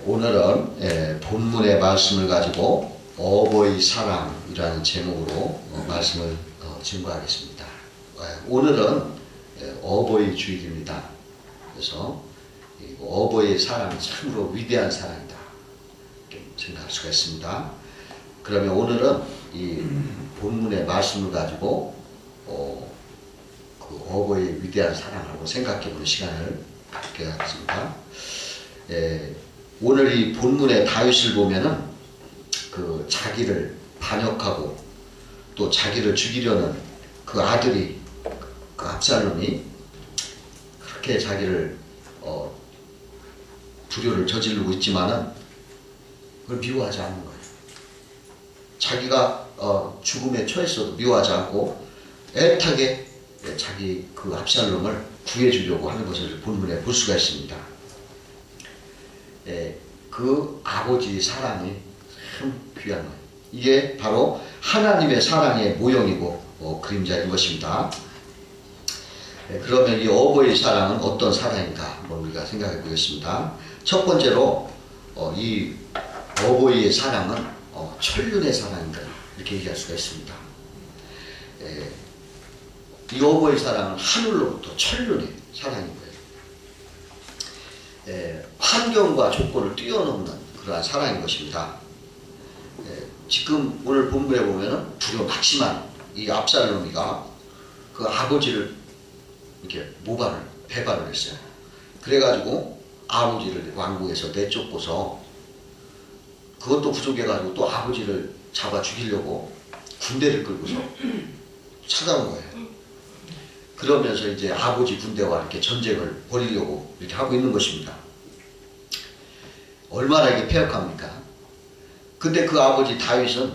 오늘은 본문의 말씀을 가지고 어버이 사랑이라는 제목으로 말씀을 증거하겠습니다. 오늘은 어버이 주일입니다. 그래서 어버이의 사랑이 참으로 위대한 사랑이다 이렇게 생각할 수가 있습니다. 그러면 오늘은 이 본문의 말씀을 가지고 그 어버이의 위대한 사랑을 생각해보는 시간을 갖게 하겠습니다. 오늘 이 본문의 다윗을 보면은 그 자기를 반역하고 또 자기를 죽이려는 그 아들이 그 압살롬이 그렇게 자기를 불효를 저지르고 있지만은 그걸 미워하지 않는 거예요. 자기가 죽음에 처했어도 미워하지 않고 애타게 자기 그 압살롬을 구해주려고 하는 것을 본문에 볼 수가 있습니다. 그 아버지의 사랑이 참 귀한 거예요. 이게 바로 하나님의 사랑의 모형이고 그림자인 것입니다. 그러면 이 어버이의 사랑은 어떤 사랑인가 한번 우리가 생각해 보겠습니다. 첫 번째로 이 어버이의 사랑은 천륜의 사랑인가 이렇게 얘기할 수가 있습니다. 이 어버이의 사랑은 하늘로부터 천륜의 사랑인 거예요. 환경과 조건을 뛰어넘는 그러한 사랑인 것입니다. 지금 오늘 본문에 보면은 불효 막심한 이 압살롬이가 그 아버지를 이렇게 배반을 했어요. 그래가지고 아버지를 왕궁에서 내쫓고서 그것도 부족해가지고 또 아버지를 잡아 죽이려고 군대를 끌고서 찾아온 거예요. 그러면서 이제 아버지 군대와 이렇게 전쟁을 벌이려고 이렇게 하고 있는 것입니다. 얼마나 이게 폐역합니까? 근데 그 아버지 다윗은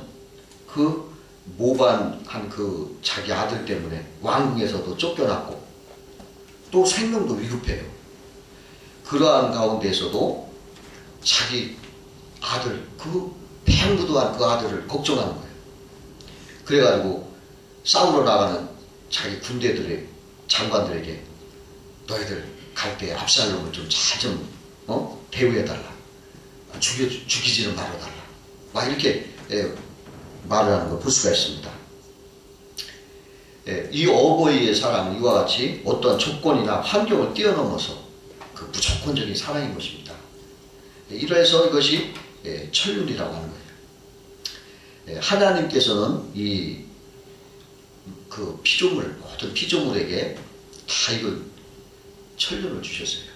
그 모반한 그 자기 아들 때문에 왕궁에서도 쫓겨났고 또 생명도 위급해요. 그러한 가운데서도 자기 아들, 그 팽무도한 그 아들을 걱정하는 거예요. 그래가지고 싸우러 나가는 자기 군대들의 장관들에게 너희들 갈 때 압살롬을 좀 잘 좀 대우해달라. 죽이지는 말아달라. 막 이렇게 말을 하는 걸 볼 수가 있습니다. 이 어버이의 사랑은 이와 같이 어떤 조건이나 환경을 뛰어넘어서 그 무조건적인 사랑인 것입니다. 이래서 이것이 천륜이라고 하는 거예요. 하나님께서는 그 피조물, 모든 피조물에게 다 이걸 천륜을 주셨어요.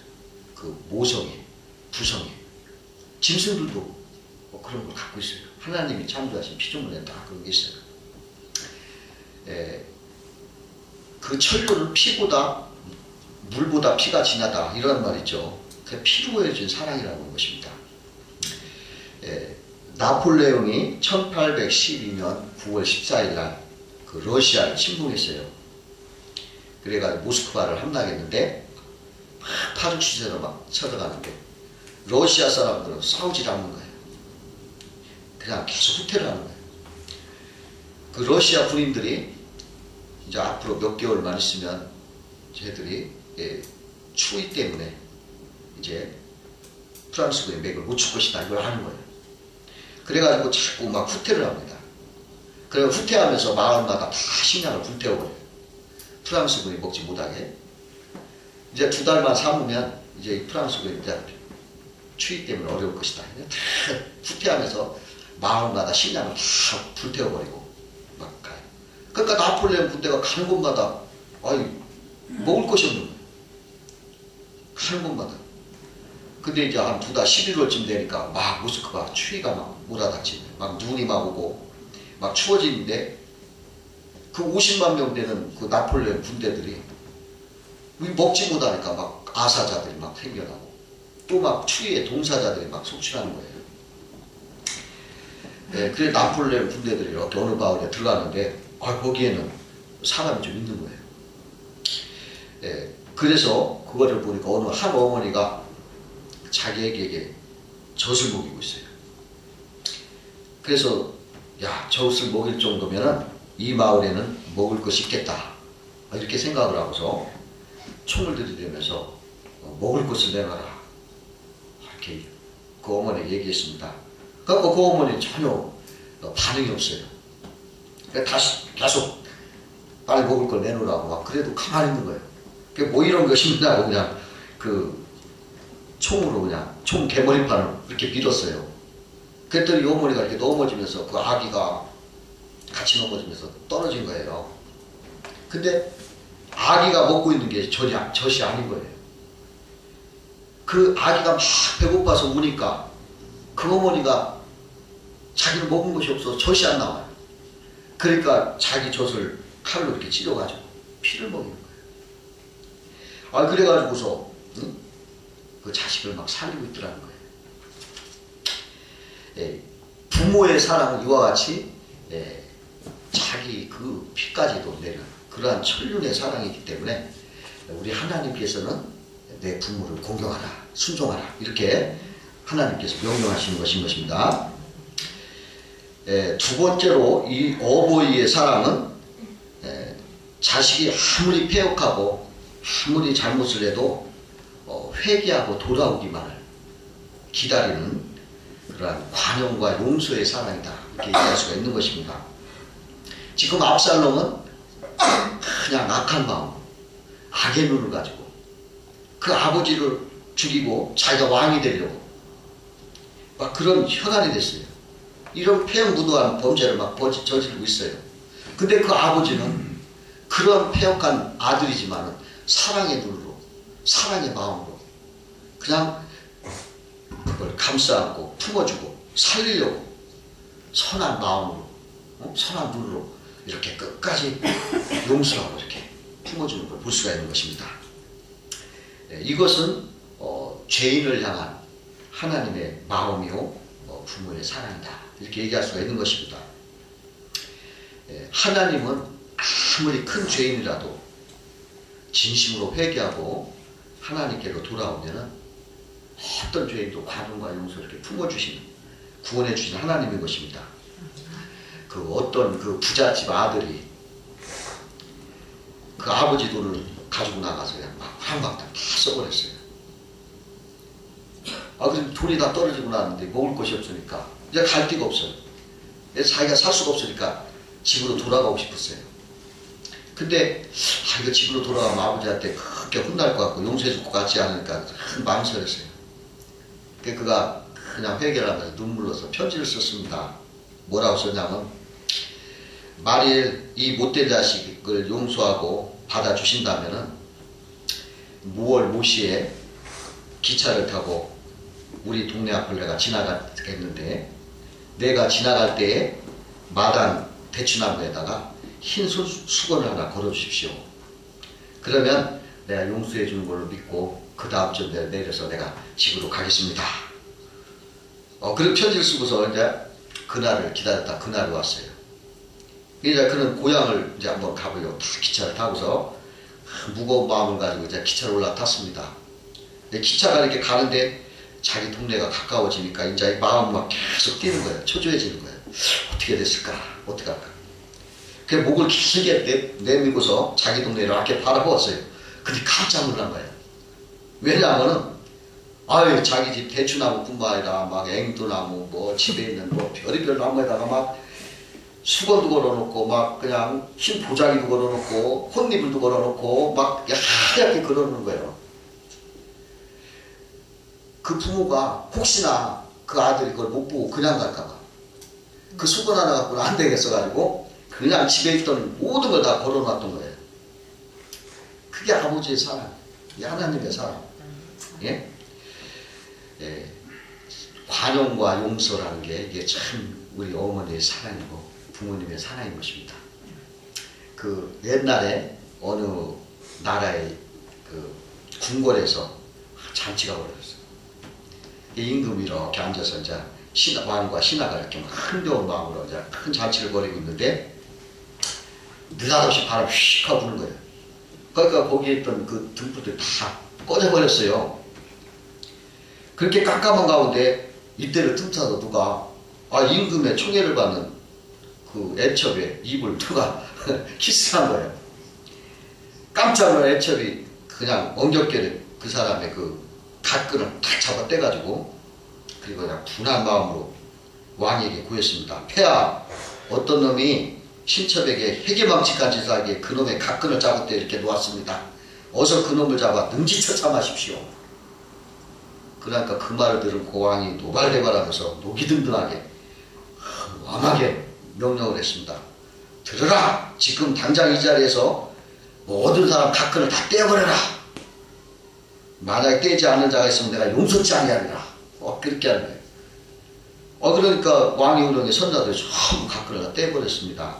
그 모성애, 부성애, 짐승들도 그런 걸 갖고 있어요. 하나님이 창조하신 피조물에 다 그런 게 있어요. 그 천륜은 피보다 물보다 피가 진하다 이런 말이죠. 그 피로 보여진 사랑이라는 것입니다. 나폴레옹이 1812년 9월 14일 날 그 러시아를 침공했어요. 그래가지고 모스크바를 함락했는데 막 파죽 시대로 막 쳐들어가는데 러시아 사람들은 싸우질 않는 거예요. 그냥 계속 후퇴를 하는 거예요. 그 러시아 군인들이 이제 앞으로 몇 개월만 있으면 쟤들이 추위 때문에 이제 프랑스군의 맥을 못 출 것이다 이걸 아는 거예요. 그래가지고 자꾸 막 후퇴를 합니다. 그리고 후퇴하면서 마을마다 다 식량을 불태워버려요. 프랑스군이 먹지 못하게. 이제 2달만 삼으면 이제 프랑스군이 이제 추위 때문에 어려울 것이다. 다 후퇴하면서 마을마다 식량을 다 불태워버리고 막 가요. 그러니까 나폴레옹 군대가 가는 곳마다 먹을 것이 없는 거예요. 가는 곳마다. 근데 이제 한 2달 11월쯤 되니까 막 모스크바 추위가 막 몰아닥치네. 막 눈이 막 오고 막 추워지는데 그 50만 명 되는 그 나폴레옹 군대들이 먹지 못하니까 막 아사자들이 막 생겨나고 또 막 추위에 동사자들이 막 속출하는 거예요. 그래 나폴레옹 군대들이 이렇게 어느 마을에 들어가는데 거기에는 사람이 좀 있는 거예요. 그래서 그거를 보니까 어느 한 어머니가 자기 애기에게 젖을 먹이고 있어요. 그래서 야, 젖을 먹일 정도면은 이 마을에는 먹을 것이 있겠다 이렇게 생각을 하고서 총을 들이대면서 먹을 것을 내놔라 이렇게 그 어머니 얘기했습니다. 그래서 그 어머니 전혀 반응이 없어요. 다시 계속 빨리 먹을 걸 내놓으라고 막 그래도 가만히 있는 거예요. 뭐 이런 것이냐고 그냥 그 총으로 그냥 총 개머리판을 이렇게 밀었어요. 그랬더니 이 어머니가 이렇게 넘어지면서 그 아기가 같이 넘어지면서 떨어진 거예요. 근데 아기가 먹고 있는 게 젖이 아닌 거예요. 그 아기가 막 배고파서 우니까 그 어머니가 자기는 먹은 것이 없어서 젖이 안 나와요. 그러니까 자기 젖을 칼로 이렇게 찔러가지고 피를 먹이는 거예요. 그래가지고서 응? 그 자식을 막 살리고 있더라는 거예요. 부모의 사랑은 이와 같이 자기 그 피까지도 내는 그러한 천륜의 사랑이기 때문에 우리 하나님께서는 내 부모를 공경하라, 순종하라 이렇게 하나님께서 명령하시는 것인 것입니다. 두 번째로 이 어버이의 사랑은 자식이 아무리 패역하고 아무리 잘못을 해도 회개하고 돌아오기만을 기다리는 그러한 관용과 용서의 사랑이다 이렇게 얘기할 수가 있는 것입니다. 지금 압살롬은 그냥 악한 마음, 악의 눈을 가지고 그 아버지를 죽이고 자기가 왕이 되려고 막 그런 혈안이 됐어요. 이런 폐역무도한 범죄를 막 저지르고 있어요. 근데 그 아버지는 그런 폐역한 아들이지만 사랑의 눈으로, 사랑의 마음으로 그냥 그걸 감싸안고 품어주고 살리려고 선한 마음으로, 선한 눈으로 이렇게 끝까지 용서하고 이렇게 품어주는 걸 볼 수가 있는 것입니다. 이것은 죄인을 향한 하나님의 마음이요 부모의 사랑이다 이렇게 얘기할 수가 있는 것입니다. 하나님은 아무리 큰 죄인이라도 진심으로 회개하고 하나님께로 돌아오면은 어떤 죄인도 관용과 용서를 이렇게 품어주시는 구원해 주시는 하나님인 것입니다. 그 어떤 그 부잣집 아들이 그 아버지 돈을 가지고 나가서 그냥 막 황박당 다 써버렸어요. 그럼 돈이 다 떨어지고 나는데 먹을 것이 없으니까 이제 갈 데가 없어요. 자기가 살 수가 없으니까 집으로 돌아가고 싶었어요. 근데 이거 집으로 돌아가면 아버지한테 크게 혼날 것 같고 용서해 줄 것 같지 않으니까 큰 망설였어요. 그가 그냥 회개를 하면서 눈물로서 편지를 썼습니다. 뭐라고 썼냐면 만일 이 못된 자식을 용서하고 받아주신다면은 무월 무시에 기차를 타고 우리 동네 앞을 내가 지나가겠는데 내가 지나갈 때에 마당 대추나무에다가 흰 수건을 하나 걸어주십시오. 그러면 내가 용서해 주는 걸로 믿고 그 다음 주에 내려서 내가 집으로 가겠습니다. 그런 편지를 쓰고서 이제 그날을 기다렸다 그날이 왔어요. 이제 그는 고향을 이제 한번 가보려고 다 기차를 타고서 무거운 마음을 가지고 이제 기차를 올라탔습니다. 기차가 이렇게 가는데 자기 동네가 가까워지니까 이제 마음이 막 계속 뛰는 거예요. 초조해지는 거예요. 어떻게 됐을까? 어떻게 할까? 그 목을 길게 내밀고서 자기 동네를 이렇게 바라보았어요. 근데 깜짝 놀란 거예요. 왜냐하면은 자기 집 대추나무뿐만 아니라 막 앵두나무 뭐 집에 있는 뭐 별의별 나무에다가 막 수건도 걸어놓고 막 그냥 흰 보자기도 걸어놓고 혼이불도 걸어놓고 막 하얗게 걸어놓는 거예요. 그 부모가 혹시나 그 아들이 그걸 못 보고 그냥 갈까봐 그 수건 하나 갖고는 안 되겠어가지고 그냥 집에 있던 모든 걸 다 걸어놨던 거예요. 그게 아버지의 사랑, 하나님의 사랑. 예? 관용과 용서라는 게 이게 참 우리 어머니의 사랑이고 부모님의 사랑인 것입니다. 그 옛날에 어느 나라의 그 궁궐에서 잔치가 벌어졌어요. 임금이 이렇게 앉아서 이제 왕과 신하가 이렇게 막 흥겨운 마음으로 이제 큰 잔치를 벌이고 있는데 느닷없이 바람 휙 하고 부는 거예요. 그러니까 거기에 있던 그 등불들 다 꺼져버렸어요. 그렇게 깜깜한 가운데 이때를 틈타서 누가 임금의 총애를 받는 그 애첩에 입을 누가 키스한 거예요. 깜짝 놀란 애첩이 그냥 엉겹게 그 사람의 그 갓끈을 탁 잡아 떼가지고 그리고 둔한 마음으로 왕에게 구했습니다. 폐하, 어떤 놈이 신첩에게 회개망측한 짓을 하기에 그놈의 각근을 잡을 때 이렇게 놓았습니다. 어서 그놈을 잡아 능지처참하십시오. 그러니까 그 말을 들은 고왕이 노발대발하면서 노기등등하게 엄하게 명령을 했습니다. 들으라! 지금 당장 이 자리에서 모든 사람 각근을 다 떼어버려라. 만약에 떼지 않는 자가 있으면 내가 용서치 아니하리라. 그렇게 하는 거예요. 그러니까 왕이 운영의 선자들이 전부 각근을 다 떼버렸습니다.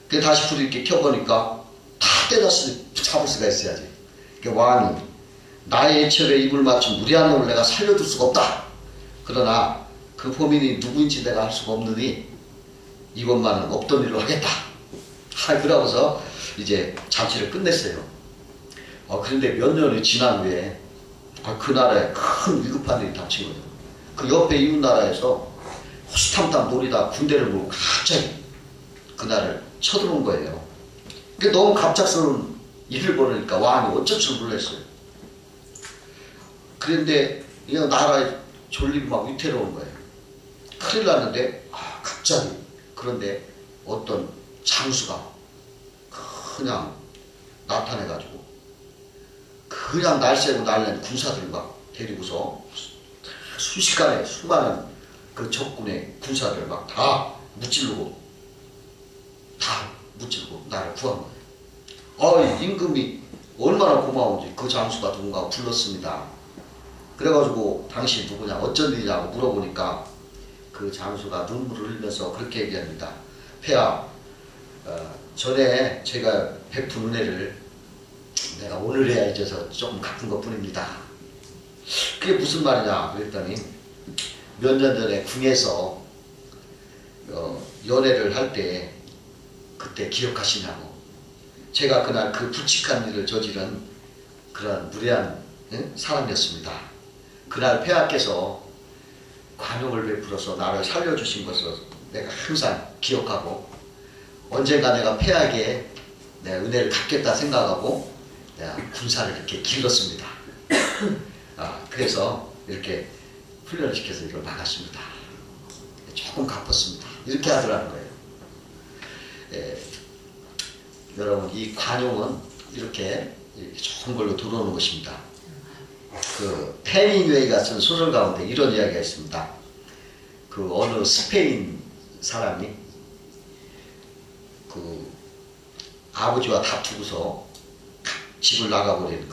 그게 다시 불을 이렇게 켜보니까 다 잡을 수가 있어야지. 그러니까 왕이 나의 애첩에 입을 맞춘 무리한 놈을 내가 살려둘 수가 없다. 그러나 그 범인이 누구인지 내가 알 수가 없느니 이것만은 없던 일로 하겠다. 그러고서 이제 잔치를 끝냈어요. 그런데 몇 년이 지난 후에 그 나라에 큰 위급한 일이 닥친 거예요. 그 옆에 이웃 나라에서 호시탐탐 노리다 군대를 몰고 갑자기 그 나라를 쳐들어온 거예요. 그게 너무 갑작스러운 일을 벌으니까 왕이 어쩔 줄 몰랐어요. 그런데 이 나라에 졸리고 막 위태로운 거예요. 큰일 났는데 갑자기 그런데 어떤 장수가 그냥 나타내가지고 그냥 날새고 날랜 군사들 막 데리고서 순식간에 수많은 그 적군의 군사들 막 다 무찌르고 나를 구한 거예요. 임금이 얼마나 고마운지 그 장수가 누군가 불렀습니다. 그래가지고 당신 누구냐 어쩐 일이냐고 물어보니까 그 장수가 눈물을 흘리면서 그렇게 얘기합니다. 폐하, 전에 제가 베푼 은혜를 내가 오늘에야 잊어서 조금 갚은 것 뿐입니다. 그게 무슨 말이냐 그랬더니 몇 년 전에 궁에서 연애를 할 때 그때 기억하시냐고. 제가 그날 그 불측한 일을 저지른 그런 무례한 사람이었습니다. 그날 폐하께서 관용을 베풀어서 나를 살려주신 것을 내가 항상 기억하고 언젠가 내가 폐하에게 내가 은혜를 갚겠다 생각하고 내가 군사를 이렇게 길렀습니다. 그래서 이렇게 훈련을 시켜서 이걸 막았습니다. 조금 갚았습니다. 이렇게 하더라는 거예요. 여러분 이 관용은 이렇게 좋은 걸로 들어오는 것입니다. 그 헤밍웨이가 쓴 소설 가운데 이런 이야기가 있습니다. 그 어느 스페인 사람이 그 아버지와 다투고서 집을 나가버린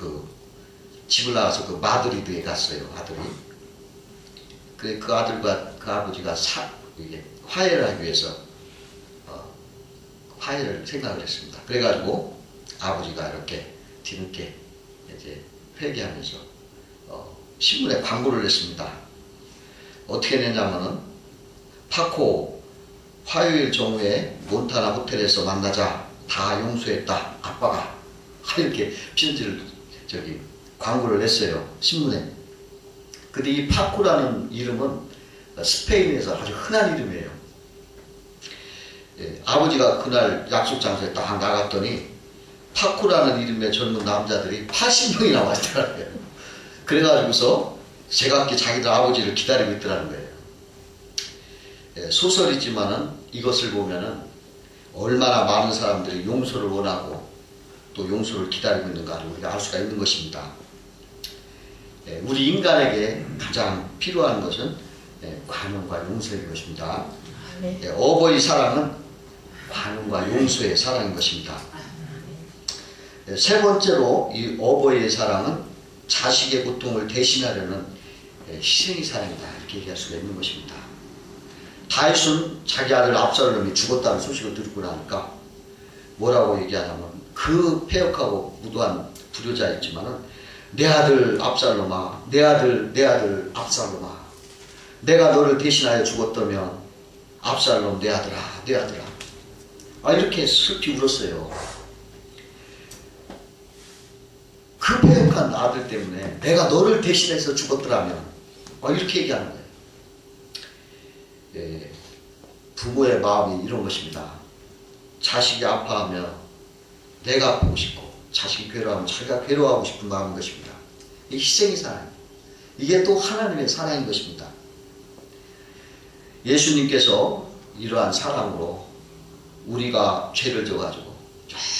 집을 나가서 그 마드리드에 갔어요. 아들이. 그 아들과 그 아버지가 이게 화해를 하기 위해서 화해를 생각을 했습니다. 그래가지고 아버지가 이렇게 뒤늦게 이제 회개하면서 신문에 광고를 냈습니다. 어떻게 냈냐면은 파코 화요일 정오에 몬타나 호텔에서 만나자. 다 용서했다. 아빠가 이렇게 편지를 광고를 냈어요. 신문에. 근데 이 파코라는 이름은 스페인에서 아주 흔한 이름이에요. 아버지가 그날 약속 장소에 딱 나갔더니 파코라는 이름의 젊은 남자들이 80명이나 왔더라고요. 그래가지고서 제각기 자기들 아버지를 기다리고 있더라는 거예요. 소설이지만은 이것을 보면은 얼마나 많은 사람들이 용서를 원하고 또 용서를 기다리고 있는가를 우리가 알 수가 있는 것입니다. 우리 인간에게 가장 필요한 것은 관용과 용서인 것입니다. 어버이 사랑은 관용과 용서의 사랑인 것입니다. 세 번째로 이 어버이의 사랑은 자식의 고통을 대신하려는 희생의 사랑이다 이렇게 얘기할 수가 있는 것입니다. 다윗은 자기 아들 압살롬이 죽었다는 소식을 듣고 나니까 뭐라고 얘기하냐면 그 패역하고 무도한 불효자였지만은 내 아들 압살롬아, 내 아들 압살롬아, 내가 너를 대신하여 죽었다면 압살롬 내 아들아, 내 아들아. 이렇게 슬피 울었어요. 그 패역한 아들 때문에 내가 너를 대신해서 죽었더라면 이렇게 얘기하는 거예요. 부모의 마음이 이런 것입니다. 자식이 아파하면 내가 아프고 싶고 자식이 괴로워하면 자기가 괴로워하고 싶은 마음인 것입니다. 이 희생의 사랑, 이게 또 하나님의 사랑인 것입니다. 예수님께서 이러한 사랑으로 우리가 죄를 져가지고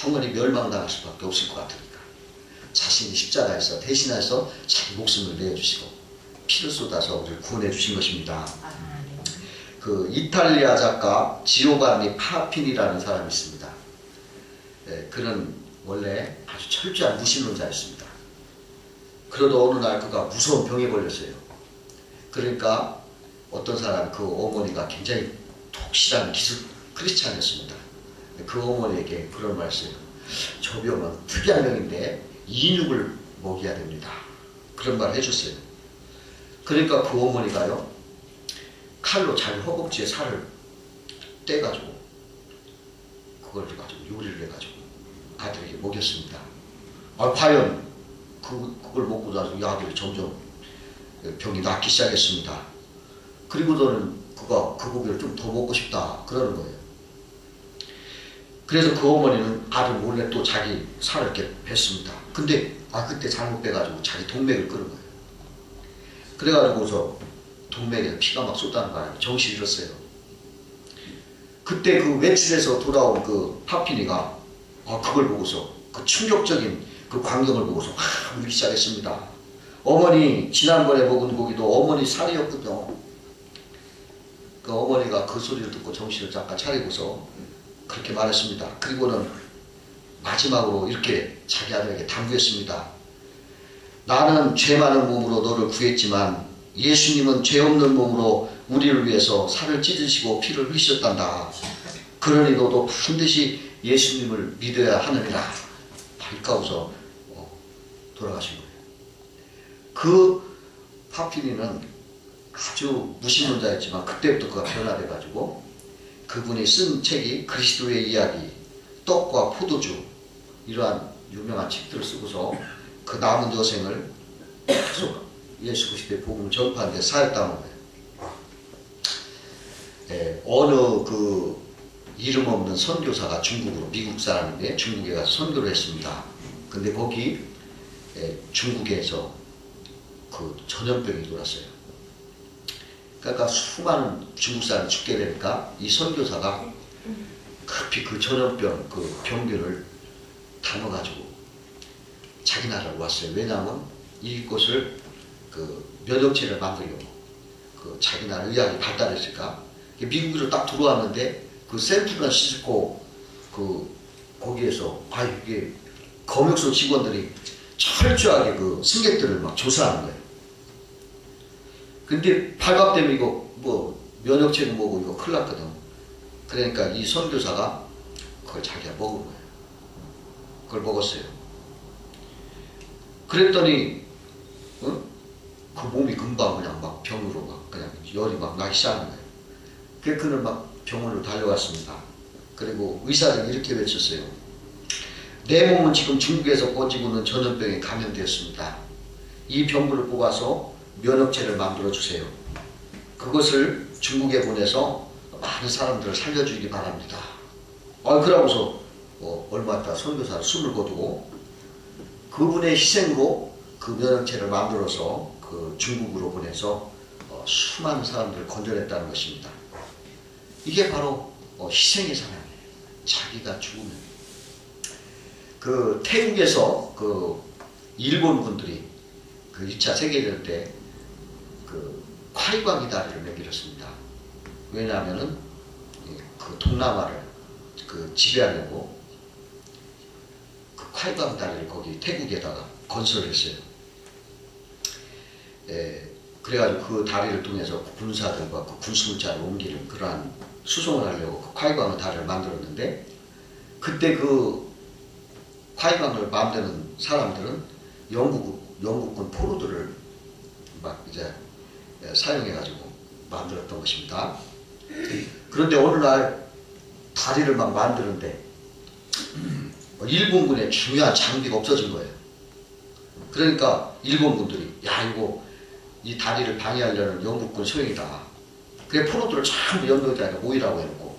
영원히 멸망당할 수밖에 없을 것 같으니까 자신이 십자가에서 대신해서 자기 목숨을 내어주시고 피를 쏟아서 우리를 구원해 주신 것입니다. 그 이탈리아 작가 지오반니 파핀이라는 사람이 있습니다. 그는 원래 아주 철저한 무신론자였습니다. 그러다 어느 날 그가 무서운 병에 걸렸어요. 그러니까 어떤 사람, 그 어머니가 굉장히 독실한 기술 크리스찬이었습니다. 그 어머니에게 그런 말씀, 저 병은 특이한 병인데 인육을 먹여야 됩니다. 그런 말을 해줬어요. 그러니까 그 어머니가요, 칼로 자기 허벅지에 살을 떼가지고 그걸 가지고 요리를 해가지고 아들에게 먹였습니다. 과연 그걸 먹고 나서 이 아들이 점점 병이 낫기 시작했습니다. 그리고서는 그가 그 고기를 좀 더 먹고 싶다 그러는 거예요. 그래서 그 어머니는 아들 몰래 또 자기 살을 이렇게 뺐습니다. 근데 그때 잘못 빼가지고 자기 동맥을 끊은 거예요. 그래가지고서 동맥에서 피가 막 쏟다는 바람에 정신을 잃었어요. 그때 그 외출해서 돌아온 그 파피니가 그걸 보고서 그 충격적인 그 광경을 보고서 울기 시작했습니다. 어머니 지난번에 먹은 고기도 어머니 살이었거든요. 그 어머니가 그 소리를 듣고 정신을 잠깐 차리고서 그렇게 말했습니다. 그리고는 마지막으로 이렇게 자기 아들에게 당부했습니다. 나는 죄 많은 몸으로 너를 구했지만 예수님은 죄 없는 몸으로 우리를 위해서 살을 찢으시고 피를 흘리셨단다. 그러니 너도 반드시 예수님을 믿어야 하느니라. 발가웃어 돌아가신 거예요. 그 파피니는 아주 무신론자였지만 그때부터 그가 변화돼가지고 그분이 쓴 책이 그리스도의 이야기, 떡과 포도주 이러한 유명한 책들을 쓰고서 그 남은 여생을 계속 예수 그리스도의 복음을 전파하는 데 사였다는 거예요. 어느 그 이름 없는 선교사가 중국으로, 미국 사람인데 중국에 가서 선교를 했습니다. 근데 거기 중국에서 그 전염병이 돌았어요. 그러니까 수많은 중국 사람이 죽게 되니까 이 선교사가 급히 그 전염병 그 병균을 담아가지고 자기 나라로 왔어요. 왜냐하면 이것을 그 면역체를 만들려고 그 자기 나라 의학이 발달했으니까 미국으로 딱 들어왔는데 그 샌프란시스코 그 거기에서 이게 검역소 직원들이 철저하게 그 승객들을 막 조사하는 거예요. 근데 발각되면 이거 뭐 면역체는 뭐고 이거 큰일 났거든. 그러니까 이 선교사가 그걸 자기가 먹은 거예요. 그걸 먹었어요. 그랬더니 그 몸이 금방 그냥 막 병으로 막 그냥 열이 막 나기 시작하는 거예요. 그래서 그는 막 병원으로 달려갔습니다. 그리고 의사들이 이렇게 외쳤어요. 내 몸은 지금 중국에서 번지고 있는 전염병에 감염되었습니다. 이 병물을 뽑아서 면역체를 만들어 주세요. 그것을 중국에 보내서 많은 사람들을 살려주기 바랍니다. 그러고서 얼마 있다 선교사를 숨을 거두고 그분의 희생으로 그 면역체를 만들어서 그 중국으로 보내서 수많은 사람들을 건져냈다는 것입니다. 이게 바로 희생의 사랑이에요. 자기가 죽으면. 그 태국에서 그 일본 분들이 그 2차 세계대전 때 그 콰이광이 다리를 매길었습니다. 왜냐하면은 그 동남아를 그 지배하려고 그 콰이광 다리를 거기 태국에다가 건설을 했어요. 그래가지고 그 다리를 통해서 군사들과 그 군수물자를 옮기는 그러한 수송을 하려고 그 콰이광의 다리를 만들었는데 그때 그 콰이광을 만드는 사람들은 영국군 포로들을 막 이제 사용해가지고 만들었던 것입니다. 그런데 어느 날 다리를 막 만드는데 일본군의 중요한 장비가 없어진 거예요. 그러니까 일본군들이 이거 이 다리를 방해하려는 영국군 소행이다. 그래 포로들을 전부 연동자에 모이라고 해놓고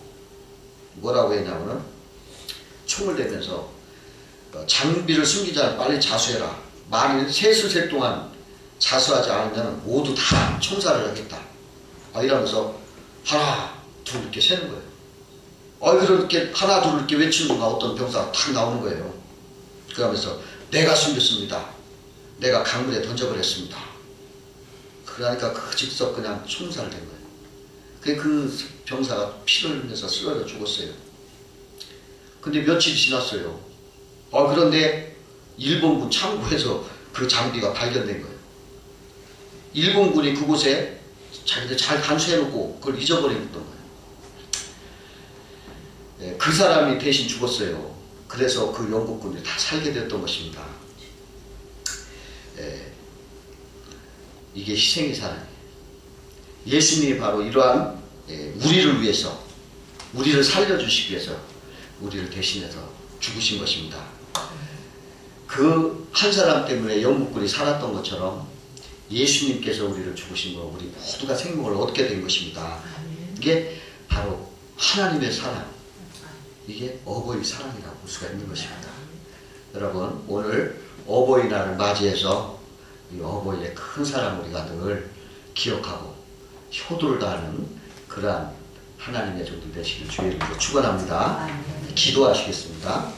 뭐라고 했냐면은 총을 대면서 장비를 숨기지 않고 빨리 자수해라. 만일 셋을 동안 자수하지 않으면 모두 다 총살을 하겠다. 이러면서 하나, 둘 이렇게 세는 거예요. 그렇게 하나, 둘 이렇게 외치는 순간 어떤 병사가 탁 나오는 거예요. 그러면서 내가 숨겼습니다. 내가 강물에 던져버렸습니다. 그러니까 그 즉석 그냥 총살된 거예요. 그 병사가 피를 흘리면서 쓰러져 죽었어요. 근데 며칠이 지났어요. 그런데 일본군 창고에서 그 장비가 발견된 거예요. 일본군이 그곳에 자기들 잘 간수해놓고 그걸 잊어버렸던 거예요. 그 사람이 대신 죽었어요. 그래서 그 영국군이 다 살게 됐던 것입니다. 이게 희생의 사랑이에요. 예수님이 바로 이러한 우리를 위해서, 우리를 살려주시기 위해서 우리를 대신해서 죽으신 것입니다. 그 한 사람 때문에 영국군이 살았던 것처럼 예수님께서 우리를 죽으신 거 우리 모두가 생명을 얻게 된 것입니다. 이게 바로 하나님의 사랑, 이게 어버이 사랑이라고 볼 수가 있는 것입니다. 여러분, 오늘 어버이날을 맞이해서 이 어버이의 큰 사랑 우리가 늘 기억하고 효도를 다하는 그러한 하나님의 종들 되시길 주의 이름으로 축원합니다. 기도하시겠습니다.